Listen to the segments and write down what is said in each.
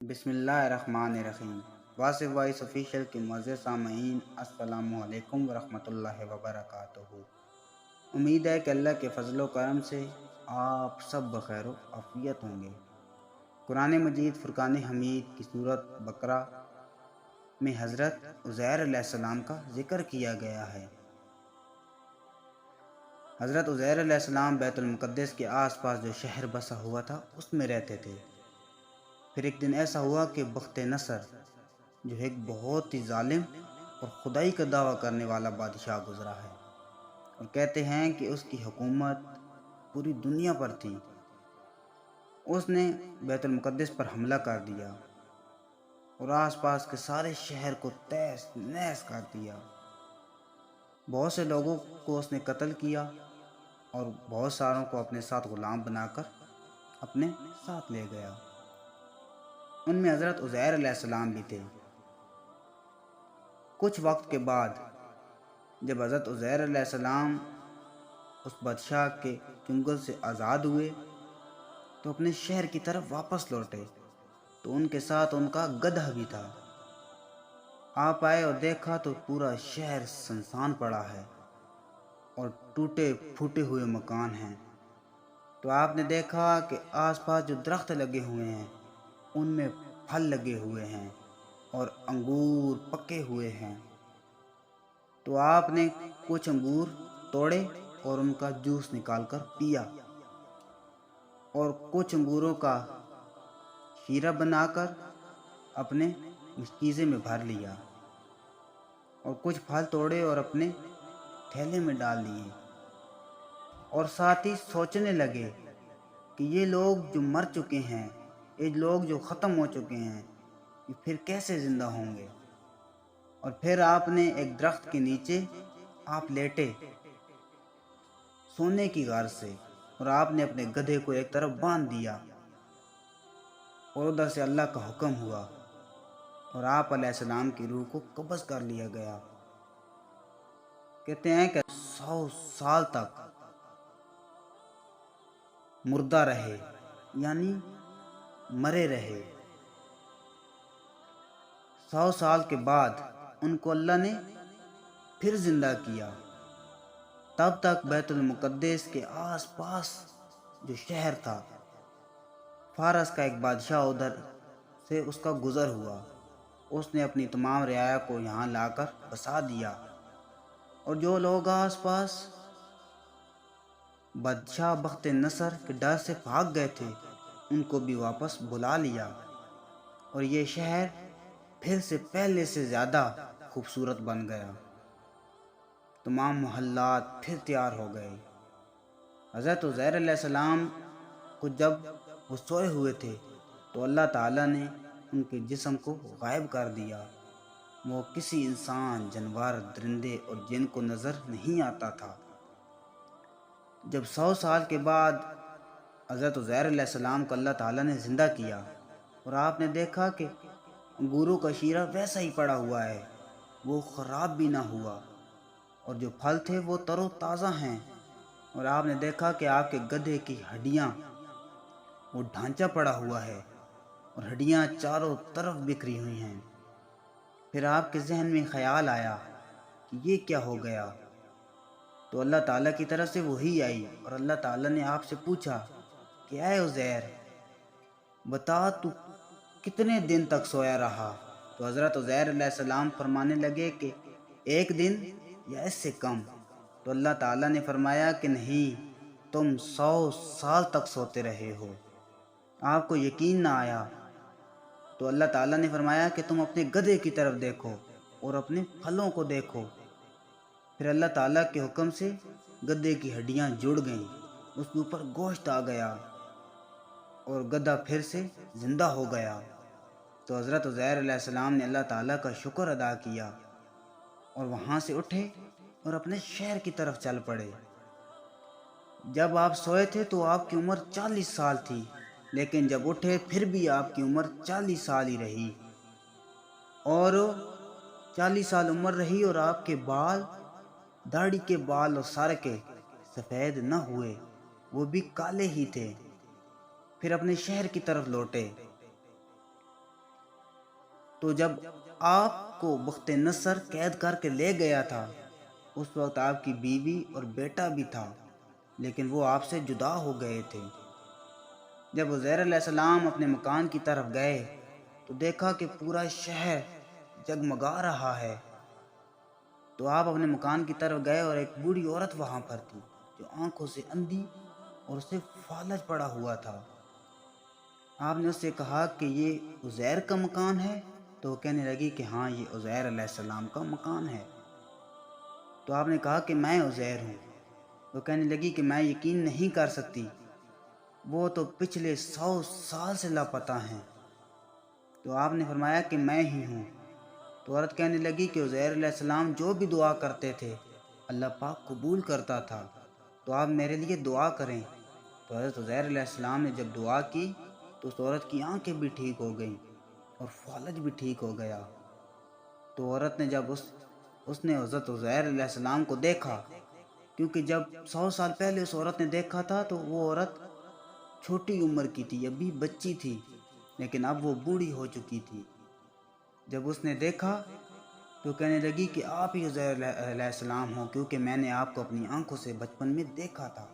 بسم اللہ الرحمن الرحیم۔ واصف وائس آفیشیل کے معزز سامعین، السلام علیکم ورحمۃ اللہ وبرکاتہ۔ امید ہے کہ اللہ کے فضل و کرم سے آپ سب بخیر و عافیت ہوں گے۔ قرآن مجید فرقان حمید کی سورۃ بقرہ میں حضرت عزیر علیہ السلام کا ذکر کیا گیا ہے۔ حضرت عزیر علیہ السلام بیت المقدس کے آس پاس جو شہر بسا ہوا تھا اس میں رہتے تھے۔ پھر ایک دن ایسا ہوا کہ بخت نصر، جو ایک بہت ہی ظالم اور خدائی کا دعویٰ کرنے والا بادشاہ گزرا ہے، اور کہتے ہیں کہ اس کی حکومت پوری دنیا پر تھی۔ اس نے بیت المقدس پر حملہ کر دیا اور آس پاس کے سارے شہر کو تہس نہس کر دیا۔ بہت سے لوگوں کو اس نے قتل کیا اور بہت ساروں کو اپنے ساتھ غلام بنا کر اپنے ساتھ لے گیا۔ ان میں حضرت عزیر علیہ السلام بھی تھے۔ کچھ وقت کے بعد جب حضرت عزیر علیہ السلام اس بادشاہ کے چنگل سے آزاد ہوئے تو اپنے شہر کی طرف واپس لوٹے، تو ان کے ساتھ ان کا گدھا بھی تھا۔ آپ آئے اور دیکھا تو پورا شہر سنسان پڑا ہے اور ٹوٹے پھوٹے ہوئے مکان ہیں۔ تو آپ نے دیکھا کہ آس پاس جو درخت لگے ہوئے ہیں ان میں پھل لگے ہوئے ہیں اور انگور پکے ہوئے ہیں۔ تو آپ نے کچھ انگور توڑے اور ان کا جوس نکال کر پیا، اور کچھ انگوروں کا شیرہ بنا کر اپنے مشکیزے میں بھر لیا، اور کچھ پھل توڑے اور اپنے تھیلے میں ڈال لیے، اور ساتھ ہی سوچنے لگے کہ یہ لوگ جو مر چکے ہیں، یہ لوگ جو ختم ہو چکے ہیں، یہ پھر کیسے زندہ ہوں گے۔ اور پھر آپ نے ایک درخت کے نیچے آپ لیٹے سونے کی غرض سے، اور آپ نے اپنے گدھے کو ایک طرف باندھ دیا، اور ادھر سے اللہ کا حکم ہوا اور آپ علیہ السلام کی روح کو قبض کر لیا گیا۔ کہتے ہیں کہ 100 سال تک مردہ رہے، یعنی مرے رہے۔ 100 سال کے بعد ان کو اللہ نے پھر زندہ کیا۔ تب تک بیت المقدس کے آس پاس جو شہر تھا، فارس کا ایک بادشاہ ادھر سے اس کا گزر ہوا۔ اس نے اپنی تمام رعایا کو یہاں لا کر بسا دیا، اور جو لوگ آس پاس بادشاہ بخت نصر کے ڈر سے بھاگ گئے تھے ان کو بھی واپس بلا لیا، اور یہ شہر پھر سے پہلے سے زیادہ خوبصورت بن گیا۔ تمام محلات پھر تیار ہو گئے۔ حضرت عزیر علیہ السلام کو جب وہ سوئے ہوئے تھے تو اللہ تعالیٰ نے ان کے جسم کو غائب کر دیا۔ وہ کسی انسان، جانور، درندے اور جن کو نظر نہیں آتا تھا۔ جب 100 سال کے بعد حضرت عزیر علیہ السلام کو اللہ تعالیٰ نے زندہ کیا، اور آپ نے دیکھا کہ انگوروں کا شیرہ ویسا ہی پڑا ہوا ہے، وہ خراب بھی نہ ہوا، اور جو پھل تھے وہ تر و تازہ ہیں، اور آپ نے دیکھا کہ آپ کے گدھے کی ہڈیاں، وہ ڈھانچہ پڑا ہوا ہے اور ہڈیاں چاروں طرف بکھری ہوئی ہیں۔ پھر آپ کے ذہن میں خیال آیا کہ یہ کیا ہو گیا، تو اللہ تعالیٰ کی طرف سے وحی آئی، اور اللہ تعالیٰ نے آپ سے پوچھا کہ اے عزیر، بتا تو کتنے دن تک سویا رہا؟ تو حضرت عزیر علیہ السلام فرمانے لگے کہ 1 دن یا اس سے کم۔ تو اللہ تعالیٰ نے فرمایا کہ نہیں، تم 100 سال تک سوتے رہے ہو۔ آپ کو یقین نہ آیا تو اللہ تعالیٰ نے فرمایا کہ تم اپنے گدھے کی طرف دیکھو اور اپنے پھلوں کو دیکھو۔ پھر اللہ تعالیٰ کے حکم سے گدھے کی ہڈیاں جڑ گئیں، اس کے اوپر گوشت آ گیا، اور گدھا پھر سے زندہ ہو گیا۔ تو حضرت عزیر علیہ السلام نے اللہ تعالیٰ کا شکر ادا کیا، اور وہاں سے اٹھے اور اپنے شہر کی طرف چل پڑے۔ جب آپ سوئے تھے تو آپ کی عمر 40 سال تھی، لیکن جب اٹھے پھر بھی آپ کی عمر 40 سال ہی رہی، اور 40 سال عمر رہی، اور آپ کے بال، داڑھی کے بال اور سر کے سفید نہ ہوئے، وہ بھی کالے ہی تھے۔ پھر اپنے شہر کی طرف لوٹے۔ تو جب آپ کو بخت نصر قید کر کے لے گیا تھا اس وقت آپ کی بیوی اور بیٹا بھی تھا، لیکن وہ آپ سے جدا ہو گئے تھے۔ جب عزیر علیہ السلام اپنے مکان کی طرف گئے تو دیکھا کہ پورا شہر جگمگا رہا ہے۔ تو آپ اپنے مکان کی طرف گئے اور ایک بوڑھی عورت وہاں پر تھی جو آنکھوں سے اندھی اور اسے فالج پڑا ہوا تھا۔ آپ نے اس سے کہا کہ یہ عزیر کا مکان ہے؟ تو وہ کہنے لگی کہ ہاں، یہ عزیر علیہ السلام کا مکان ہے۔ تو آپ نے کہا کہ میں عزیر ہوں۔ وہ کہنے لگی کہ میں یقین نہیں کر سکتی، وہ تو پچھلے 100 سال سے لاپتہ ہیں۔ تو آپ نے فرمایا کہ میں ہی ہوں۔ تو عورت کہنے لگی کہ عزیر علیہ السلام جو بھی دعا کرتے تھے اللہ پاک قبول کرتا تھا، تو آپ میرے لیے دعا کریں۔ تو حضرت عزیر علیہ السلام نے جب دعا کی تو اس عورت کی آنکھیں بھی ٹھیک ہو گئیں اور فالج بھی ٹھیک ہو گیا۔ تو عورت نے جب اس نے حضرت عزیر علیہ السلام کو دیکھا، کیونکہ جب 100 سال پہلے اس عورت نے دیکھا تھا تو وہ عورت چھوٹی عمر کی تھی، ابھی بچی تھی، لیکن اب وہ بوڑھی ہو چکی تھی۔ جب اس نے دیکھا تو کہنے لگی کہ آپ ہی عزیر علیہ السلام ہوں، کیونکہ میں نے آپ کو اپنی آنکھوں سے بچپن میں دیکھا تھا۔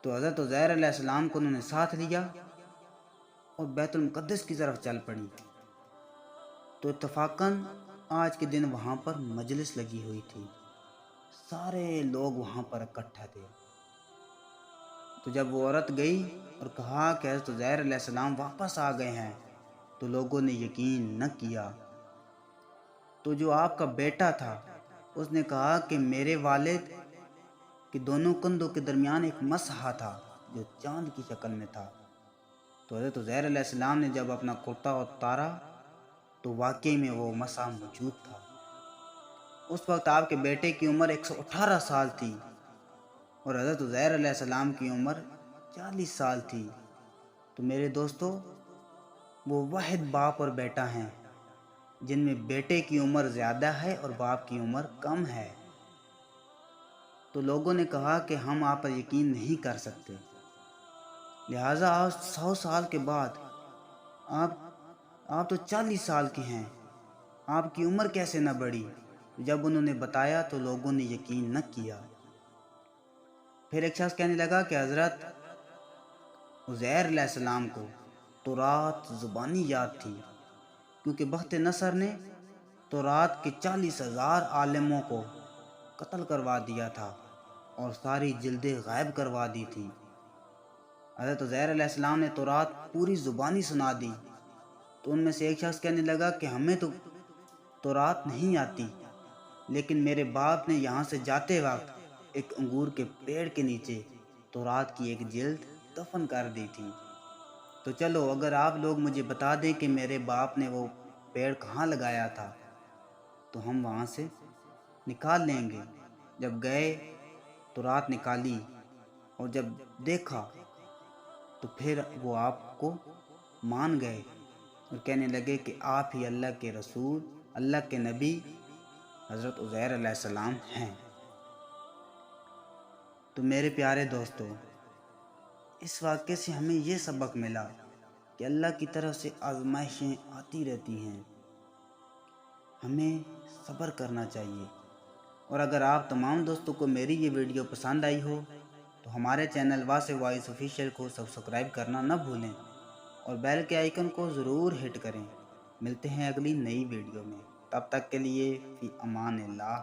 تو حضرت عزیر علیہ السلام کو انہوں نے ساتھ لیا اور بیت المقدس کی طرف چل پڑی۔ تو اتفاقاً آج کے دن وہاں پر مجلس لگی ہوئی تھی، سارے لوگ وہاں پر اکٹھا تھے۔ تو جب وہ عورت گئی اور کہا کہ حضرت عزیر علیہ السلام واپس آ گئے ہیں تو لوگوں نے یقین نہ کیا۔ تو جو آپ کا بیٹا تھا اس نے کہا کہ میرے والد کے دونوں کندھوں کے درمیان ایک مسحا تھا جو چاند کی شکل میں تھا۔ تو حضرت عزیر علیہ السلام نے جب اپنا کرتا اتارا تو واقعی میں وہ مسحا موجود تھا۔ اس وقت آپ کے بیٹے کی عمر 118 سال تھی اور حضرت عزیر علیہ السلام کی عمر 40 سال تھی۔ تو میرے دوستو، وہ واحد باپ اور بیٹا ہیں جن میں بیٹے کی عمر زیادہ ہے اور باپ کی عمر کم ہے۔ تو لوگوں نے کہا کہ ہم آپ پر یقین نہیں کر سکتے، لہٰذا آج 100 سال کے بعد آپ تو 40 سال کے ہیں، آپ کی عمر کیسے نہ بڑھی؟ جب انہوں نے بتایا تو لوگوں نے یقین نہ کیا۔ پھر ایک شخص کہنے لگا کہ حضرت عزیر علیہ السلام کو تورات زبانی یاد تھی، کیونکہ بخت نصر نے تورات کے 40,000 عالموں کو قتل کروا دیا تھا اور ساری جلدیں غائب کروا دی تھی۔ حضرت عزیر علیہ السلام نے تورات پوری زبانی سنا دی۔ تو ان میں سے ایک شخص کہنے لگا کہ ہمیں تو تورات نہیں آتی، لیکن میرے باپ نے یہاں سے جاتے وقت ایک انگور کے پیڑ کے نیچے تورات کی ایک جلد دفن کر دی تھی۔ تو چلو، اگر آپ لوگ مجھے بتا دیں کہ میرے باپ نے وہ پیڑ کہاں لگایا تھا تو ہم وہاں سے نکال لیں گے۔ جب گئے تورات نکالی اور جب دیکھا تو پھر وہ آپ کو مان گئے اور کہنے لگے کہ آپ ہی اللہ کے رسول، اللہ کے نبی حضرت عزیر علیہ السلام ہیں۔ تو میرے پیارے دوستو، اس واقعے سے ہمیں یہ سبق ملا کہ اللہ کی طرف سے آزمائشیں آتی رہتی ہیں، ہمیں صبر کرنا چاہیے۔ اور اگر آپ تمام دوستوں کو میری یہ ویڈیو پسند آئی ہو تو ہمارے چینل واصف وائس آفیشیل کو سبسکرائب کرنا نہ بھولیں اور بیل کے آئیکن کو ضرور ہٹ کریں۔ ملتے ہیں اگلی نئی ویڈیو میں، تب تک کے لیے فی امان اللہ۔